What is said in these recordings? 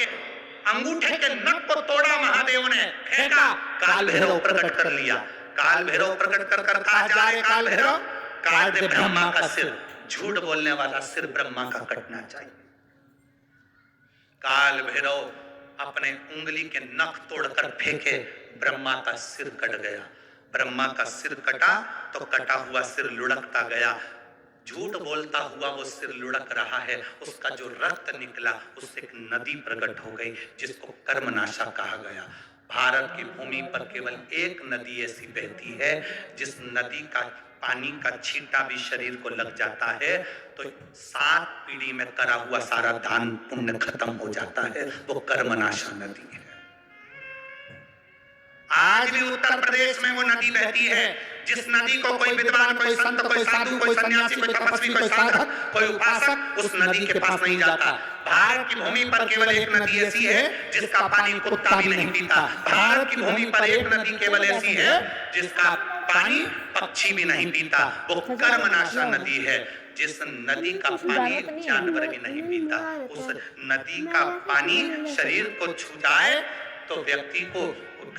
अंगूठे के नख को तोड़ा महादेव ने, फेंका, काल भैरव प्रकट कर लिया। काल भैरव प्रकट कर कहा जा रहे काल भैरव काट दे ब्रह्मा का सिर। झूठ बोलने वाला सिर ब्रह्मा का कटना चाहिए। काल भैरव अपने उंगली के नख तोड़कर फेंके, ब्रह्मा का सिर कट गया। ब्रह्मा का सिर कटा तो कटा हुआ सिर लुढ़कता गया। झूठ बोलता हुआ वो सिर लुढ़क रहा है, उसका जो रक्त निकला उससे एक नदी प्रकट हो गई जिसको कर्मनाशा कहा गया। भारत की भूमि पर केवल एक नदी ऐसी बहती है जिस नदी का पानी का छींटा भी शरीर को लग जाता है तो 7 पीढ़ी में करा हुआ सारा दान पुण्य खत्म हो जाता है। वो कर्मनाशा नदी है। आज भी उत्तर प्रदेश में वो नदी बहती है जिस नदी को कोई विद्वान, कोई संत, कोई साधु, कोई सन्यासी, कोई तपस्वी, कोई साधक, कोई उपासक उस नदी के पास नहीं जाता। भारत की भूमि पर केवल एक नदी ऐसी है जिसका पानी कुत्ता भी नहीं पीता। भारत की भूमि पर एक नदी केवल ऐसी है जिसका पानी पक्षी भी नहीं पीता। वो कर्मनाशा नदी है। जिस नदी का पानी जानवर भी नहीं पीता, उस नदी का पानी शरीर को छू जाए तो व्यक्ति को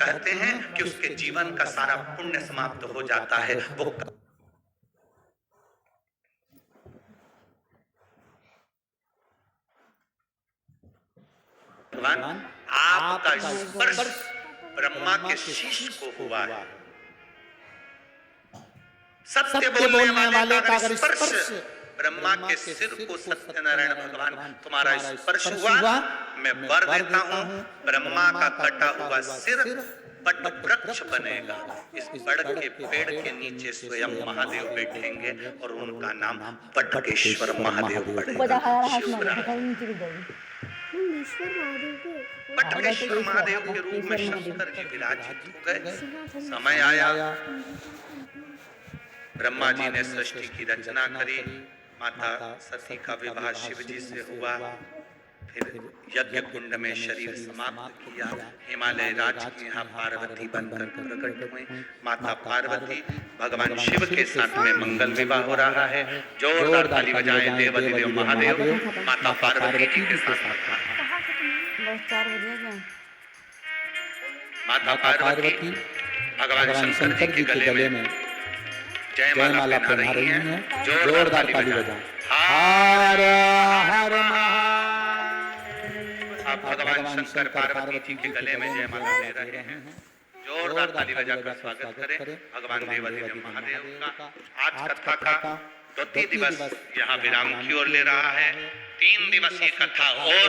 कहते हैं कि उसके जीवन का सारा पुण्य समाप्त हो जाता है। वो भगवान आपका स्पर्श ब्रह्मा के शीश को हुआ है। सत्य बोलने वाले का अगर स्पर्श ब्रह्मा के सिर को सत्यनारायण भगवान तुम्हारा स्पर्श हुआ, मैं वर देता हूँ ब्रह्मा का कटा हुआ सिर बट वृक्ष बनेगा। इस बड़ के पेड़ के नीचे स्वयं महादेव बैठेंगे और उनका नाम बटकेश्वर महादेव पड़ेगा। बटकेश्वर महादेव के रूप में शंकर जी विराजित हो गए। समय आया, ब्रह्मा जी ने सृष्टि की रचना करी। माता सती का विवाह शिव जी से हुआ। फिर यज्ञ कुंड में शरीर समाप्त किया। हिमालय राज के यहाँ पार्वती बनकर प्रकट हुई। माता पार्वती भगवान शिव के साथ में मंगल विवाह हो रहा है। जोरदार ताली बजाएं देव महादेव माता पार्वती जी के साथ। माता पार्वती भगवान शंकर जी के गले में जयमाला पहना रही हैं। जोरदार ताली बजाएं। हर हर अब भगवान शंकर पार्वती जी के गले में जयमाला ले रहे हैं। जोरदार ताली बजाकर स्वागत करें भगवान देवाधिदेव महादेव का। आज कथा का 2 दिवस यहाँ विराम की ओर ले रहा है। 3 दिवसीय कथा और